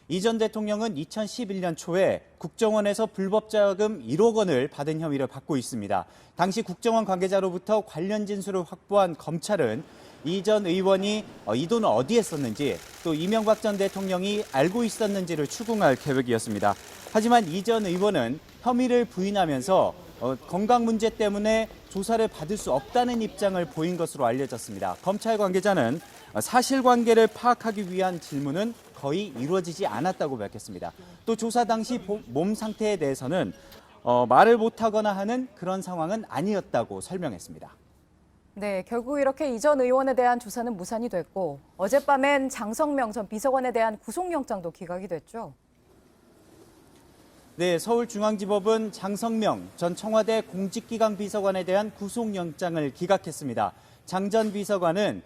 이 전 대통령은 2011년 초에 국정원에서 불법 자금 1억 원을 받은 혐의를 받고 있습니다. 당시 국정원 관계자로부터 관련 진술을 확보한 검찰은 이 전 의원이 이 돈을 어디에 썼는지 또 이명박 전 대통령이 알고 있었는지를 추궁할 계획이었습니다. 하지만 이 전 의원은 혐의를 부인하면서 건강 문제 때문에 조사를 받을 수 없다는 입장을 보인 것으로 알려졌습니다. 검찰 관계자는 사실관계를 파악하기 위한 질문은 거의 이루어지지 않았다고 밝혔습니다. 또 조사 당시 몸 상태에 대해서는 말을 못하거나 하는 그런 상황은 아니었다고 설명했습니다. 네, 결국 이렇게 이 전 의원에 대한 조사는 무산이 됐고 어젯밤엔 장성명 전 비서관에 대한 구속영장도 기각이 됐죠. 네, 서울중앙지법은 장성명 전 청와대 공직기강 비서관에 대한 구속영장을 기각했습니다. 장 전 비서관은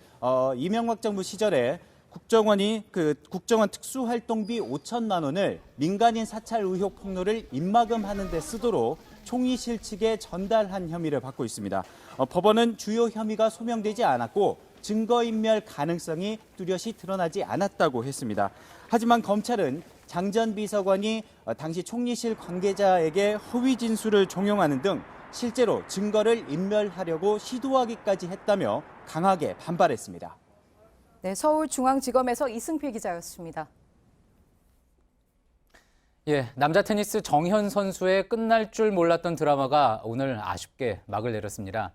이명박 정부 시절에 국정원 특수활동비 5천만 원을 민간인 사찰 의혹 폭로를 입막음하는 데 쓰도록 총리실 측에 전달한 혐의를 받고 있습니다. 법원은 주요 혐의가 소명되지 않았고 증거인멸 가능성이 뚜렷이 드러나지 않았다고 했습니다. 하지만 검찰은 장 전 비서관이 당시 총리실 관계자에게 허위 진술을 종용하는 등 실제로 증거를 인멸하려고 시도하기까지 했다며 강하게 반발했습니다. 네, 서울중앙지검에서 이승필 기자였습니다. 예, 남자 테니스 정현 선수의 끝날 줄 몰랐던 드라마가 오늘 아쉽게 막을 내렸습니다.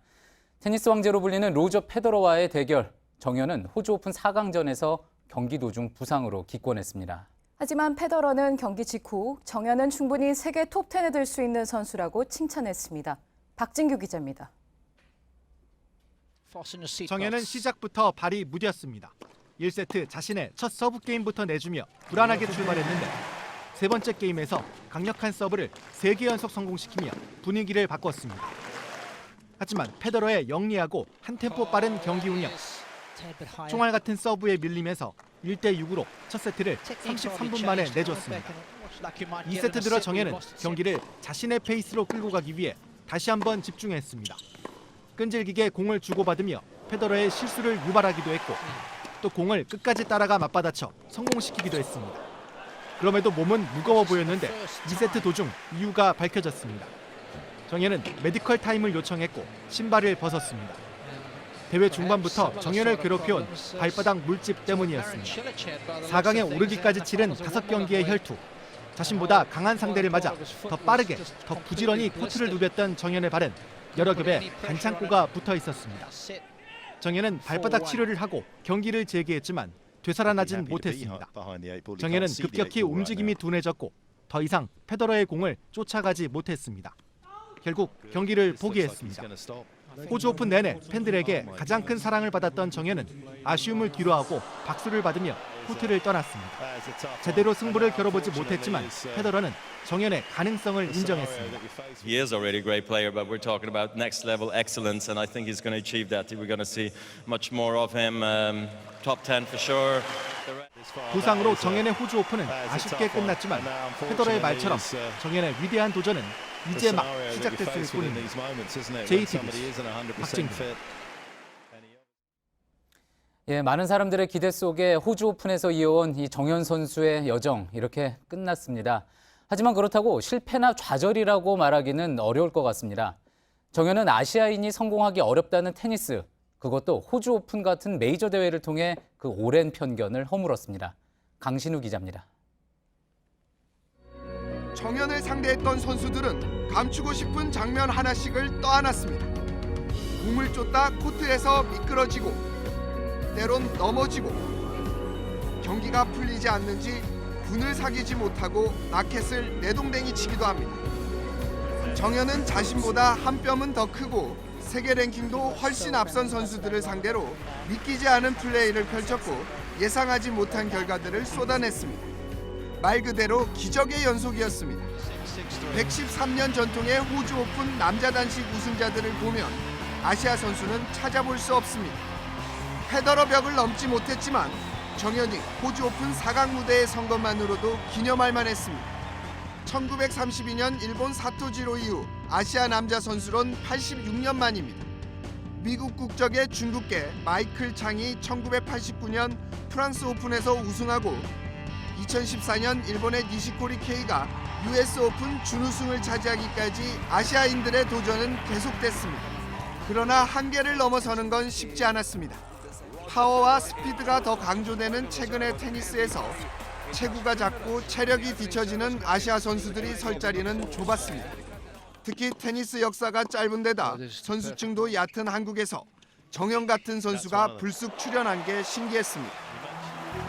테니스 왕제로 불리는 로저 페더러와의 대결, 정현은 호주 오픈 4강전에서 경기 도중 부상으로 기권했습니다. 하지만 페더러는 경기 직후 정현은 충분히 세계 톱10에 들 수 있는 선수라고 칭찬했습니다. 박진규 기자입니다. 정현은 시작부터 발이 무뎠습니다. 1세트 자신의 첫 서브 게임부터 내주며 불안하게 출발했는데 세 번째 게임에서 강력한 서브를 3개 연속 성공시키며 분위기를 바꿨습니다. 하지만 페더러의 영리하고 한 템포 빠른 경기 운영, 총알 같은 서브에 밀림에서 1대6으로 첫 세트를 33분 만에 내줬습니다. 2세트 들어 정현은 경기를 자신의 페이스로 끌고 가기 위해 다시 한번 집중했습니다. 끈질기게 공을 주고받으며 페더러의 실수를 유발하기도 했고 또 공을 끝까지 따라가 맞받아쳐 성공시키기도 했습니다. 그럼에도 몸은 무거워 보였는데 2세트 도중 이유가 밝혀졌습니다. 정현은 메디컬 타임을 요청했고 신발을 벗었습니다. 대회 중반부터 정현을 괴롭혀온 발바닥 물집 때문이었습니다. 4강에 오르기까지 치른 5경기의 혈투. 자신보다 강한 상대를 맞아 더 빠르게, 더 부지런히 코트를 누볐던 정현의 발은 여러 겹에 반창고가 붙어 있었습니다. 정현은 발바닥 치료를 하고 경기를 재개했지만 되살아나진 못했습니다. 정현은 급격히 움직임이 둔해졌고 더 이상 페더러의 공을 쫓아가지 못했습니다. 결국 경기를 포기했습니다. 호주 오픈 내내 팬들에게 가장 큰 사랑을 받았던 정현은 아쉬움을 뒤로하고 박수를 받으며 코트를 떠났습니다. 제대로 승부를 겨뤄보지 못했지만 페더러는 정연의 가능성을 인정했습니다. He is already a great player, but we're talking about next level excellence, and I think he's going to achieve that. We're going to see much more of him. Top 10 for sure. 부상으로 정연의 호주 오픈은 아쉽게 끝났지만 페더러의 말처럼 정연의 위대한 도전은 이제 막 시작됐을 뿐입니다. JTBC 박진규. 예, 많은 사람들의 기대 속에 호주 오픈에서 이어온 이 정연 선수의 여정 이렇게 끝났습니다. 하지만 그렇다고 실패나 좌절이라고 말하기는 어려울 것 같습니다. 정연은 아시아인이 성공하기 어렵다는 테니스, 그것도 호주 오픈 같은 메이저 대회를 통해 그 오랜 편견을 허물었습니다. 강신우 기자입니다. 정연을 상대했던 선수들은 감추고 싶은 장면 하나씩을 떠안았습니다. 공을 쫓다 코트에서 미끄러지고 때론 넘어지고 경기가 풀리지 않는지 분을 사귀지 못하고 라켓을 내동댕이 치기도 합니다. 정연은 자신보다 한 뼘은 더 크고 세계 랭킹도 훨씬 앞선 선수들을 상대로 믿기지 않은 플레이를 펼쳤고 예상하지 못한 결과들을 쏟아냈습니다. 말 그대로 기적의 연속이었습니다. 113년 전통의 호주 오픈 남자 단식 우승자들을 보면 아시아 선수는 찾아볼 수 없습니다. 페더러 벽을 넘지 못했지만 정연이 호주 오픈 4강 무대에 선 것만으로도 기념할 만했습니다. 1932년 일본 사토지로 이후 아시아 남자 선수론 86년 만입니다. 미국 국적의 중국계 마이클 창이 1989년 프랑스 오픈에서 우승하고 2014년 일본의 니시코리 케이가 US 오픈 준우승을 차지하기까지 아시아인들의 도전은 계속됐습니다. 그러나 한계를 넘어서는 건 쉽지 않았습니다. 파워와 스피드가 더 강조되는 최근의 테니스에서 체구가 작고 체력이 뒤처지는 아시아 선수들이 설 자리는 좁았습니다. 특히 테니스 역사가 짧은 데다 선수층도 얕은 한국에서 정연 같은 선수가 불쑥 출연한 게 신기했습니다.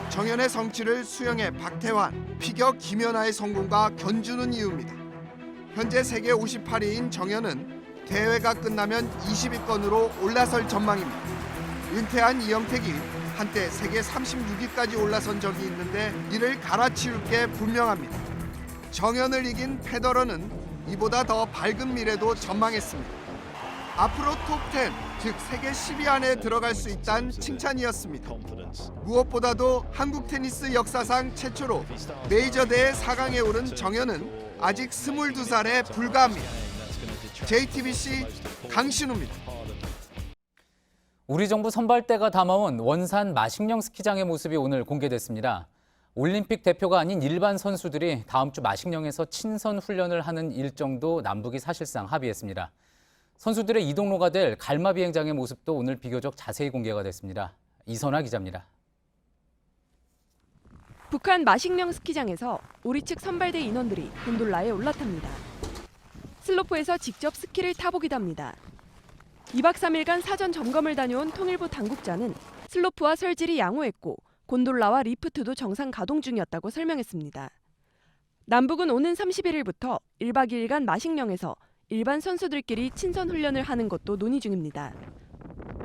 정연의 성취를 수영의 박태환, 피겨 김연아의 성공과 견주는 이유입니다. 현재 세계 58위인 정연은 대회가 끝나면 20위권으로 올라설 전망입니다. 은퇴한 이영택이 한때 세계 36위까지 올라선 적이 있는데 이를 갈아치울 게 분명합니다. 정연을 이긴 페더러는 이보다 더 밝은 미래도 전망했습니다. 앞으로 톱10, 즉 세계 10위 안에 들어갈 수 있다는 칭찬이었습니다. 무엇보다도 한국 테니스 역사상 최초로 메이저 대회 4강에 오른 정연은 아직 22살에 불과합니다. JTBC 강신우입니다. 우리 정부 선발대가 담아온 원산 마식령 스키장의 모습이 오늘 공개됐습니다. 올림픽 대표가 아닌 일반 선수들이 다음 주 마식령에서 친선 훈련을 하는 일정도 남북이 사실상 합의했습니다. 선수들의 이동로가 될 갈마 비행장의 모습도 오늘 비교적 자세히 공개가 됐습니다. 이선아 기자입니다. 북한 마식령 스키장에서 우리 측 선발대 인원들이 곤돌라에 올라탑니다. 슬로프에서 직접 스키를 타보기도 합니다. 2박 3일간 사전 점검을 다녀온 통일부 당국자는 슬로프와 설질이 양호했고 곤돌라와 리프트도 정상 가동 중이었다고 설명했습니다. 남북은 오는 31일부터 1박 2일간 마식령에서 일반 선수들끼리 친선 훈련을 하는 것도 논의 중입니다.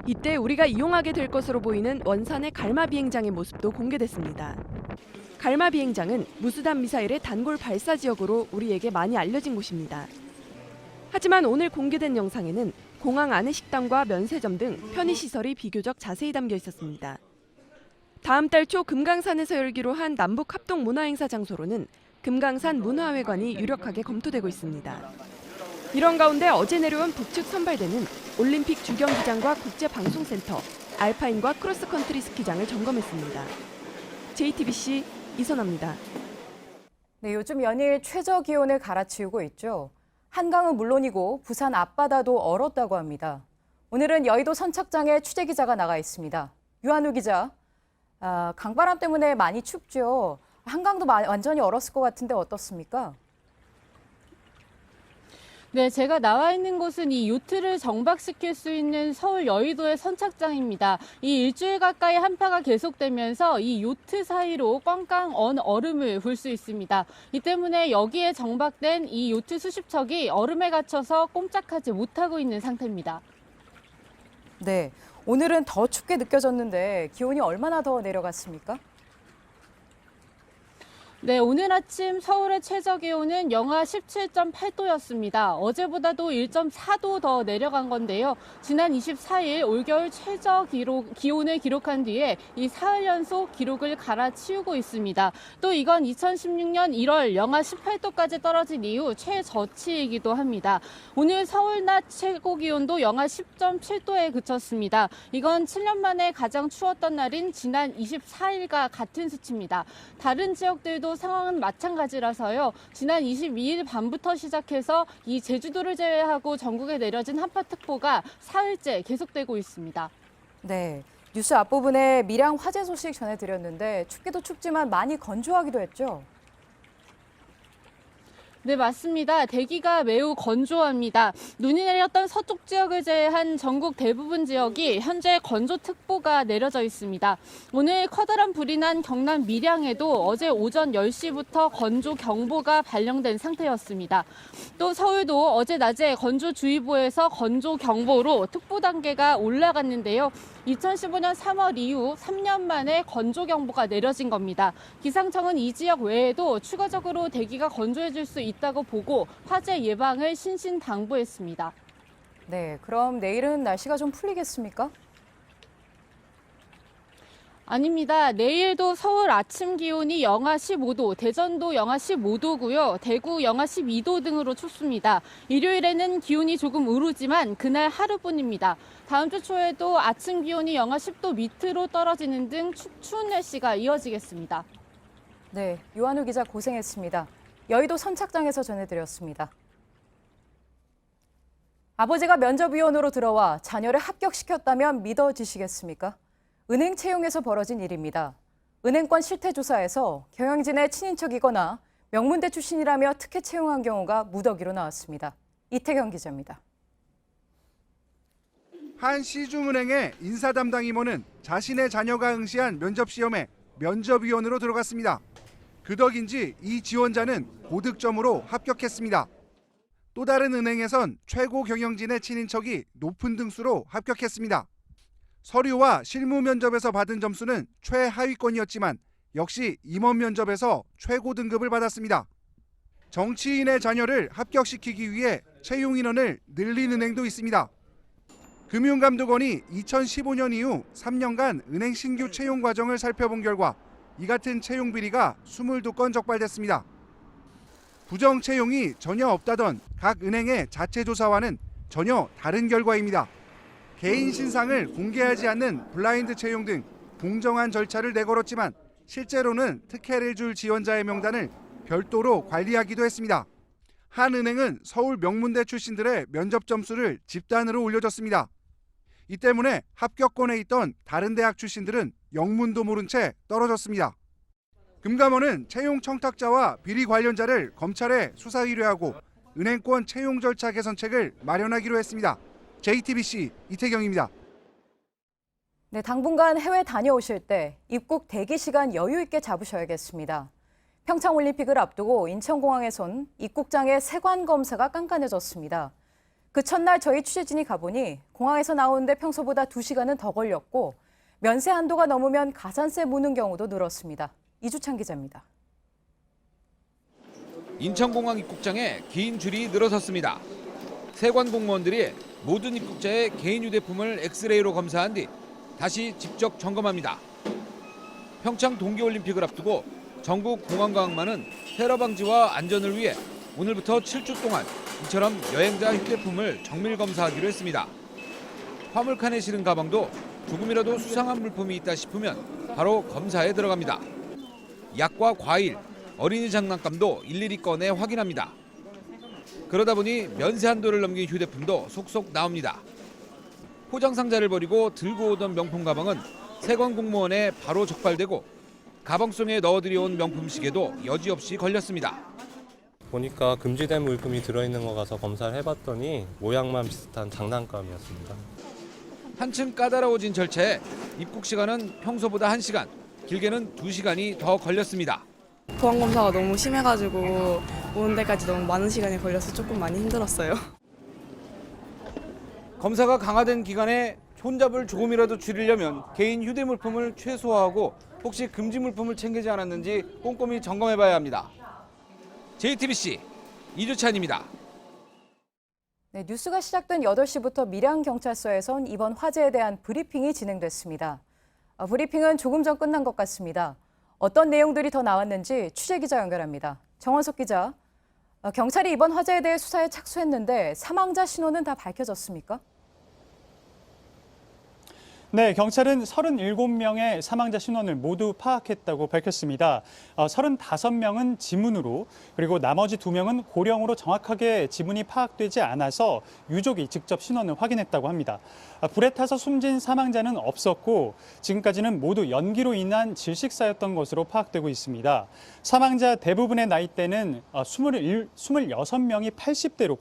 이때 우리가 이용하게 될 것으로 보이는 원산의 갈마 비행장의 모습도 공개됐습니다. 갈마 비행장은 무수단 미사일의 단골 발사 지역으로 우리에게 많이 알려진 곳입니다. 하지만 오늘 공개된 영상에는 공항 안의 식당과 면세점 등 편의시설이 비교적 자세히 담겨 있었습니다. 다음 달 초 금강산에서 열기로 한 남북 합동 문화행사 장소로는 금강산 문화회관이 유력하게 검토되고 있습니다. 이런 가운데 어제 내려온 북측 선발대는 올림픽 주경기장과 국제방송센터, 알파인과 크로스컨트리 스키장을 점검했습니다. JTBC 이선아입니다. 네, 요즘 연일 최저 기온을 갈아치우고 있죠. 한강은 물론이고 부산 앞바다도 얼었다고 합니다. 오늘은 여의도 선착장에 취재 기자가 나가 있습니다. 유한우 기자, 강바람 때문에 많이 춥죠. 한강도 완전히 얼었을 것 같은데 어떻습니까? 네, 제가 나와 있는 곳은 이 요트를 정박시킬 수 있는 서울 여의도의 선착장입니다. 이 일주일 가까이 한파가 계속되면서 이 요트 사이로 꽝꽝 언 얼음을 볼 수 있습니다. 이 때문에 여기에 정박된 이 요트 수십 척이 얼음에 갇혀서 꼼짝하지 못하고 있는 상태입니다. 네, 오늘은 더 춥게 느껴졌는데 기온이 얼마나 더 내려갔습니까? 네, 오늘 아침 서울의 최저 기온은 영하 17.8도였습니다. 어제보다도 1.4도 더 내려간 건데요. 지난 24일 올겨울 최저 기온을 기록한 뒤에 이 사흘 연속 기록을 갈아치우고 있습니다. 또 이건 2016년 1월 영하 18도까지 떨어진 이후 최저치이기도 합니다. 오늘 서울 낮 최고 기온도 영하 10.7도에 그쳤습니다. 이건 7년 만에 가장 추웠던 날인 지난 24일과 같은 수치입니다. 다른 지역들도 상황은 마찬가지라서요. 지난 22일 밤부터 시작해서 이 제주도를 제외하고 전국에 내려진 한파특보가 사흘째 계속되고 있습니다. 네, 뉴스 앞부분에 밀양 화재 소식 전해드렸는데 춥기도 춥지만 많이 건조하기도 했죠. 네, 맞습니다. 대기가 매우 건조합니다. 눈이 내렸던 서쪽 지역을 제외한 전국 대부분 지역이 현재 건조특보가 내려져 있습니다. 오늘 커다란 불이 난 경남 밀양에도 어제 오전 10시부터 건조경보가 발령된 상태였습니다. 또 서울도 어제 낮에 건조주의보에서 건조경보로 특보 단계가 올라갔는데요. 2015년 3월 이후 3년 만에 건조경보가 내려진 겁니다. 기상청은 이 지역 외에도 추가적으로 대기가 건조해질 수 있다고 보고 화재 예방을 신신당부했습니다. 네, 그럼 내일은 날씨가 좀 풀리겠습니까? 아닙니다. 내일도 서울 아침 기온이 영하 15도, 대전도 영하 15도고요. 대구 영하 12도 등으로 춥습니다. 일요일에는 기온이 조금 오르지만 그날 하루뿐입니다. 다음 주 초에도 아침 기온이 영하 10도 밑으로 떨어지는 등 추운 날씨가 이어지겠습니다. 네, 유한우 기자 고생했습니다. 여의도 선착장에서 전해드렸습니다. 아버지가 면접위원으로 들어와 자녀를 합격시켰다면 믿어지시겠습니까? 은행 채용에서 벌어진 일입니다. 은행권 실태조사에서 경영진의 친인척이거나 명문대 출신이라며 특혜 채용한 경우가 무더기로 나왔습니다. 이태경 기자입니다. 한 시중은행의 인사 담당 임원은 자신의 자녀가 응시한 면접시험에 면접위원으로 들어갔습니다. 그 덕인지 이 지원자는 고득점으로 합격했습니다. 또 다른 은행에선 최고 경영진의 친인척이 높은 등수로 합격했습니다. 서류와 실무 면접에서 받은 점수는 최하위권이었지만 역시 임원 면접에서 최고 등급을 받았습니다. 정치인의 자녀를 합격시키기 위해 채용 인원을 늘린 은행도 있습니다. 금융감독원이 2015년 이후 3년간 은행 신규 채용 과정을 살펴본 결과 이 같은 채용 비리가 22건 적발됐습니다. 부정 채용이 전혀 없다던 각 은행의 자체 조사와는 전혀 다른 결과입니다. 개인 신상을 공개하지 않는 블라인드 채용 등 공정한 절차를 내걸었지만 실제로는 특혜를 줄 지원자의 명단을 별도로 관리하기도 했습니다. 한 은행은 서울 명문대 출신들의 면접 점수를 집단으로 올려줬습니다. 이 때문에 합격권에 있던 다른 대학 출신들은 영문도 모른 채 떨어졌습니다. 금감원은 채용 청탁자와 비리 관련자를 검찰에 수사 의뢰하고 은행권 채용 절차 개선책을 마련하기로 했습니다. JTBC 이태경입니다. 네, 당분간 해외 다녀오실 때 입국 대기 시간 여유 있게 잡으셔야겠습니다. 평창올림픽을 앞두고 인천공항에선 입국장의 세관 검사가 깐깐해졌습니다. 그 첫날 저희 취재진이 가보니 공항에서 나오는데 평소보다 2시간은 더 걸렸고 면세 한도가 넘으면 가산세 무는 경우도 늘었습니다. 이주찬 기자입니다. 인천공항 입국장에 긴 줄이 늘어섰습니다. 세관 공무원들이 모든 입국자의 개인 휴대폰을 엑스레이로 검사한 뒤 다시 직접 점검합니다. 평창 동계올림픽을 앞두고 전국 공항과학만은 테러 방지와 안전을 위해 오늘부터 7주 동안 이처럼 여행자 휴대폰을 정밀 검사하기로 했습니다. 화물칸에 실은 가방도 조금이라도 수상한 물품이 있다 싶으면 바로 검사에 들어갑니다. 약과 과일, 어린이 장난감도 일일이 꺼내 확인합니다. 그러다 보니 면세 한도를 넘긴 휴대폰도 속속 나옵니다. 포장 상자를 버리고 들고 오던 명품 가방은 세관 공무원에 바로 적발되고 가방속에 넣어들여온 명품 시계도 여지없이 걸렸습니다. 보니까 금지된 물품이 들어있는 거 가서 검사를 해봤더니 모양만 비슷한 장난감이었습니다. 한층 까다로워진 절차에 입국 시간은 평소보다 1시간, 길게는 2시간이 더 걸렸습니다. 보안검사가 너무 심해가지고 오는 데까지 너무 많은 시간이 걸려서 조금 많이 힘들었어요. 검사가 강화된 기간에 혼잡을 조금이라도 줄이려면 개인 휴대물품을 최소화하고 혹시 금지 물품을 챙기지 않았는지 꼼꼼히 점검해봐야 합니다. JTBC 이주찬입니다. 네, 뉴스가 시작된 8시부터 밀양경찰서에선 이번 화재에 대한 브리핑이 진행됐습니다. 브리핑은 조금 전 끝난 것 같습니다. 어떤 내용들이 더 나왔는지 취재기자 연결합니다. 정원석 기자, 경찰이 이번 화재에 대해 수사에 착수했는데 사망자 신원은 다 밝혀졌습니까? 네, 경찰은 37명의 사망자 신원을 모두 파악했다고 밝혔습니다. 35명은 지문으로, 그리고 나머지 2명은 고령으로 정확하게 지문이 파악되지 않아서 유족이 직접 신원을 확인했다고 합니다. 불에 타서 숨진 사망자는 없었고 지금까지는 모두 연기로 인한 질식사였던 것으로 파악되고 있습니다. 사망자 대부분의 나이대는 26명이 80대로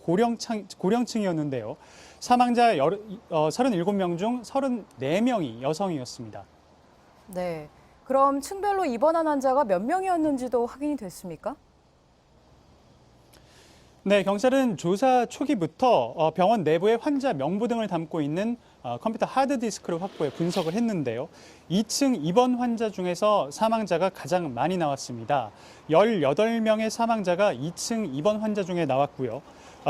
고령층이었는데요. 사망자 37명 중 34명이 여성이었습니다. 네, 그럼 층별로 입원한 환자가 몇 명이었는지도 확인이 됐습니까? 네, 경찰은 조사 초기부터 병원 내부의 환자 명부 등을 담고 있는 컴퓨터 하드디스크를 확보해 분석을 했는데요. 2층 입원 환자 중에서 사망자가 가장 많이 나왔습니다. 18명의 사망자가 2층 입원 환자 중에 나왔고요.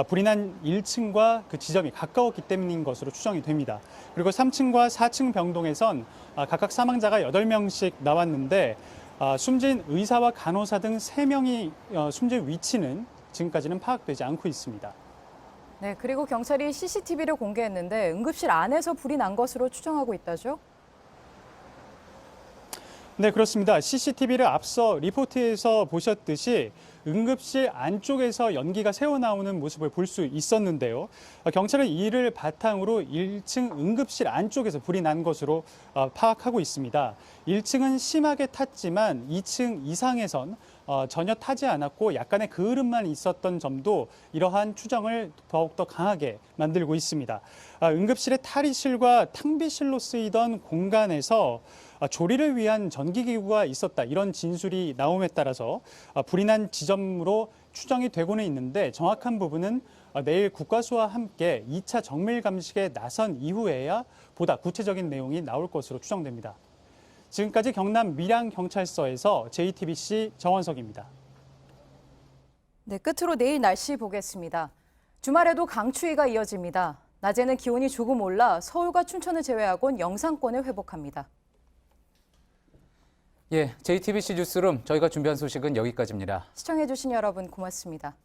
불이 난 1층과 그 지점이 가까웠기 때문인 것으로 추정이 됩니다. 그리고 3층과 4층 병동에선 각각 사망자가 8명씩 나왔는데 숨진 의사와 간호사 등 3명이 숨진 위치는 지금까지는 파악되지 않고 있습니다. 네, 그리고 경찰이 CCTV를 공개했는데 응급실 안에서 불이 난 것으로 추정하고 있다죠? 네, 그렇습니다. CCTV를 앞서 리포트에서 보셨듯이 응급실 안쪽에서 연기가 새어나오는 모습을 볼 수 있었는데요. 경찰은 이를 바탕으로 1층 응급실 안쪽에서 불이 난 것으로 파악하고 있습니다. 1층은 심하게 탔지만 2층 이상에선 전혀 타지 않았고 약간의 그을음만 있었던 점도 이러한 추정을 더욱더 강하게 만들고 있습니다. 응급실의 탈의실과 탕비실로 쓰이던 공간에서 조리를 위한 전기기구가 있었다, 이런 진술이 나옴에 따라서 불이 난 지점으로 추정이 되고는 있는데 정확한 부분은 내일 국과수와 함께 2차 정밀 감식에 나선 이후에야 보다 구체적인 내용이 나올 것으로 추정됩니다. 지금까지 경남 밀양경찰서에서 JTBC 정원석입니다. 네, 끝으로 내일 날씨 보겠습니다. 주말에도 강추위가 이어집니다. 낮에는 기온이 조금 올라 서울과 춘천을 제외하고는 영상권을 회복합니다. 예, JTBC 뉴스룸 저희가 준비한 소식은 여기까지입니다. 시청해주신 여러분 고맙습니다.